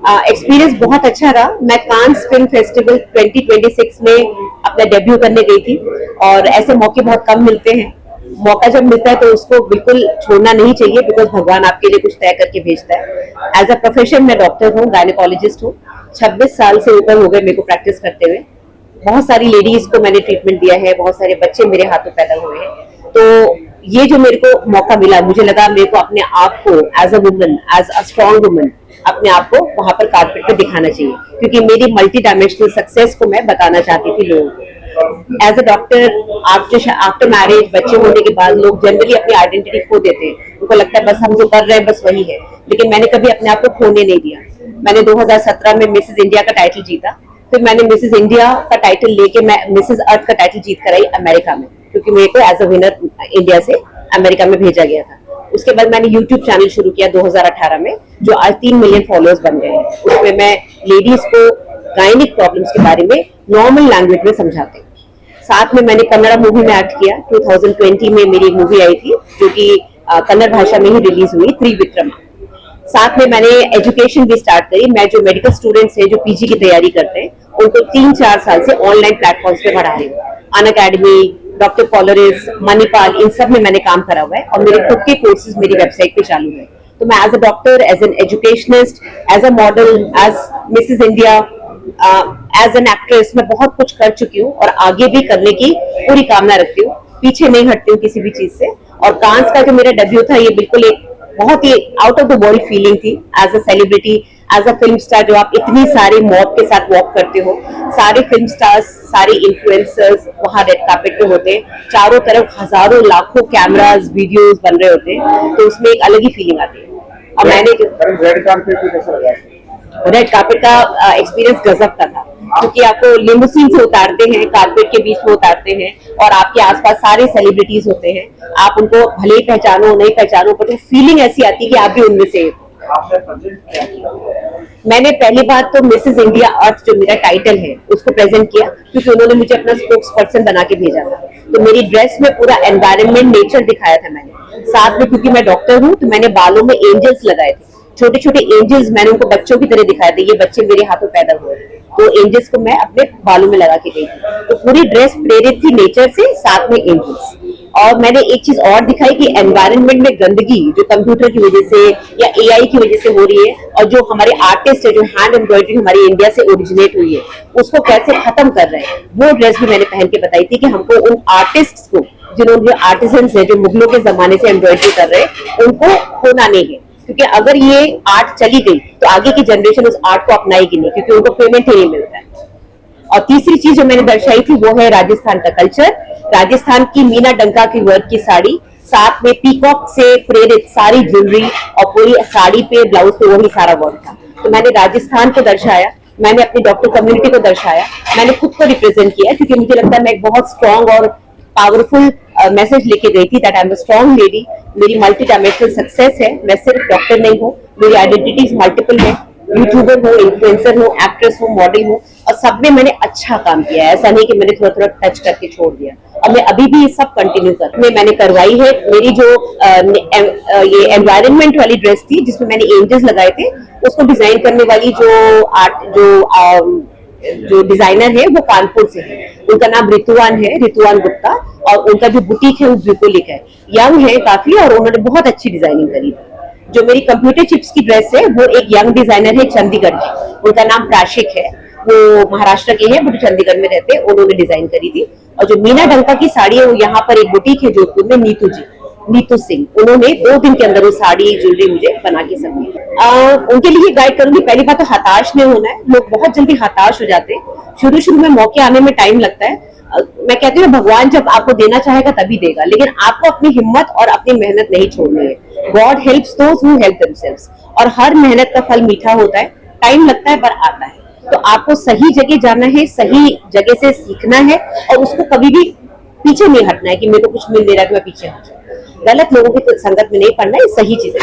Experience बहुत अच्छा रहा। मैं कांस फिल्म फेस्टिवल 2026 में अपना डेब्यू करने गई थी और ऐसे मौके बहुत कम मिलते हैं। मौका जब मिलता है तो उसको बिल्कुल छोड़ना नहीं चाहिए, बिकॉज भगवान आपके लिए कुछ तय करके भेजता है। एज अ प्रोफेशन मैं डॉक्टर हूँ, गायनेकोलॉजिस्ट हूँ। 26 साल से ऊपर हो गए मेरे को प्रैक्टिस करते हुए। बहुत सारी लेडीज को मैंने ट्रीटमेंट दिया है, बहुत सारे बच्चे मेरे हाथों पैदा हुए हैं। तो ये जो मेरे को मौका मिला, मुझे लगा मेरे को अपने आप को as a woman, as a strong woman अपने आप को वहां पर कारपेट पे दिखाना चाहिए, क्योंकि मेरी मल्टी डायमेंशनल सक्सेस को मैं बताना चाहती थी लोगों को। As a doctor after marriage, बच्चे होने के बाद लोग जनरली अपनी आइडेंटिटी खो देते हैं। उनको लगता है बस हम जो कर रहे हैं बस वही है, लेकिन मैंने कभी अपने आप को खोने नहीं दिया। मैंने 2017 में मिसेस इंडिया का टाइटल जीता, फिर मैंने मिसेस इंडिया का टाइटल लेके मैं मिसेस अर्थ का टाइटल जीत कर आई अमेरिका में, क्योंकि मेरे को एज अ विनर इंडिया से अमेरिका में भेजा गया था। उसके बाद मैंने यूट्यूब चैनल शुरू किया 2018 में, जो आज 3 मिलियन फॉलोअर्स बन गए हैं। उसमें मैं लेडीज को गायनिक प्रॉब्लम्स के बारे में नॉर्मल लैंग्वेज में समझाती हूँ। साथ में मैंने कन्नड़ा मूवी में एक्ट किया। 2020 में मेरी एक मूवी आई थी जो कि कन्नड़ भाषा में ही रिलीज हुई, त्रिविक्रमा। साथ में मैंने एजुकेशन भी स्टार्ट करी। मैं जो मेडिकल स्टूडेंट्स हैं जो पीजी की तैयारी करते हैं, उनको 3-4 साल से ऑनलाइन प्लेटफॉर्म्स पे पढ़ा रही हूँ। अनअकैडमी, डॉक्टर पॉलरिस, मणिपाल, इन सब में मैंने काम करा हुआ है और मेरे खुद के कोर्सेज मेरी वेबसाइट पे चालू है। तो मैं as a doctor, as an educationist, as a model, as Mrs India, as an actress मैं बहुत कुछ कर चुकी हूँ और आगे भी करने की पूरी कामना रखती हूँ। पीछे नहीं हटती हूँ किसी भी चीज से। और कांस का जो मेरा डेब्यू था, ये बिल्कुल एक बहुत ही out of the world feeling थी। As a celebrity, as a film star, जो आप इतनी सारी मौत के साथ वॉक करते हो, सारे फिल्म स्टार्स, सारे इन्फ्लुएंसर्स वहां रेड कार्पेट पे होते हैं, चारों तरफ हजारों लाखों कैमरास, वीडियोस बन रहे होते हैं, तो उसमें एक अलग ही फीलिंग आती है। और मैंने जो रेड कार्पेट पे कैसा लगा? रेड कार्पेट का एक्सपीरियंस गजब का था, क्योंकि आपको लिमोसिन से उतारते हैं, कारपेट के बीच में उतारते हैं और आपके आसपास सारे सेलिब्रिटीज होते हैं। आप उनको भले ही पहचानो नहीं पहचानो, पर फीलिंग ऐसी आती है कि आप भी उनमें से। मैंने पहली बात तो मिसेस इंडिया अर्थ जो मेरा टाइटल है उसको प्रेजेंट किया, क्योंकि उन्होंने मुझे अपना स्पोक्स पर्सन बना के भेजा था। तो मेरी ड्रेस में पूरा एनवायरनमेंट, नेचर दिखाया था मैंने। साथ में क्योंकि मैं डॉक्टर हूँ, तो मैंने बालों में एंजल्स लगाए थे, छोटे छोटे एंजल्स। मैंने उनको बच्चों की तरह दिखाया था, ये बच्चे मेरे हाथों पैदा हुए, तो एंजल्स को मैं अपने बालों में लगा के गई थी। तो पूरी ड्रेस प्रेरित थी नेचर से, साथ में एंजल्स। और मैंने एक चीज और दिखाई कि एनवायरनमेंट में गंदगी जो कंप्यूटर की वजह से या एआई की वजह से हो रही है, और जो हमारे आर्टिस्ट है, जो हैंड एम्ब्रॉयडरी हमारी इंडिया से ओरिजिनेट हुई है, उसको कैसे खत्म कर रहे हैं। वो ड्रेस भी मैंने पहन के बताई थी कि हमको उन आर्टिस्ट को, जिन्होंने, जो आर्टिजन्स है, जो मुगलों के जमाने से एम्ब्रॉयडरी कर रहे हैं, उनको खोना नहीं है। क्योंकि अगर ये आर्ट चली गई तो आगे की जनरेशन उस आर्ट को अपनाएगी नहीं, क्योंकि उनको पेमेंट ही नहीं मिलता है। और तीसरी चीज जो मैंने दर्शाई थी वो है राजस्थान का कल्चर। राजस्थान की मीना डंका की वर्क की साड़ी, साथ में पीकॉक से प्रेरित सारी ज्वेलरी, और पूरी साड़ी पे, ब्लाउज पे वही सारा वर्क था। तो मैंने राजस्थान को दर्शाया, मैंने अपनी डॉक्टर कम्युनिटी को दर्शाया, मैंने खुद को रिप्रेजेंट किया, क्योंकि मुझे लगता है मैं एक बहुत स्ट्रॉन्ग और पावरफुल मैसेज लेके गई थी that I am a strong lady. मेरी मल्टी डायमेंशनल सक्सेस है। मैं सिर्फ डॉक्टर नहीं हूँ, मेरी आइडेंटिटीज मल्टीपल है। यूट्यूबर हूँ, इन्फ्लुएंसर हूँ, एक्ट्रेस हूँ, मॉडल हूँ, और सब में मैंने अच्छा काम किया है। ऐसा नहीं कि मैंने थोड़ा थोड़ा टच करके छोड़ दिया, और मैं अभी भी ये सब कंटिन्यू कर मैंने करवाई है। मेरी जो ये एनवायरनमेंट वाली ड्रेस थी जिसमें मैंने एंजल्स लगाए थे, उसको डिजाइन करने वाली जो डिजाइनर है वो कानपुर से है। उनका नाम रितुआन गुप्ता, और उनका जो बुटीक है वो ब्रिकोलिक है। यंग है काफी, और उन्होंने बहुत अच्छी डिजाइनिंग करी थी। जो मेरी कंप्यूटर चिप्स की ड्रेस है वो एक यंग डिजाइनर है चंडीगढ़ की, उनका नाम प्राशिक है। वो महाराष्ट्र के हैं, वो चंडीगढ़ में रहते हैं, उन्होंने डिजाइन करी थी। और जो मीना डंका की साड़ी है वो यहाँ पर एक बुटीक है जोधपुर में, नीतू सिंह, उन्होंने 2 दिन के अंदर वो साड़ी ज्वेलरी मुझे बना के सब दी। उनके लिए गाइड करूंगी, पहली बात तो हताश नहीं होना है। लोग बहुत जल्दी हताश हो जाते हैं, शुरू में मौके आने में टाइम लगता है। मैं कहती हूँ भगवान जब आपको देना चाहेगा तभी देगा, लेकिन आपको अपनी हिम्मत और अपनी मेहनत नहीं छोड़नी है। God helps those who help themselves, और हर मेहनत का फल मीठा होता है। टाइम लगता है पर आता है। तो आपको सही जगह जाना है, सही जगह से सीखना है, और उसको कभी भी पीछे नहीं हटना है कि मेरे को कुछ मिल नहीं रहा है तो मैं पीछे हट जाऊं। गलत लोगों की संगत में नहीं पड़ना है, सही चीजें।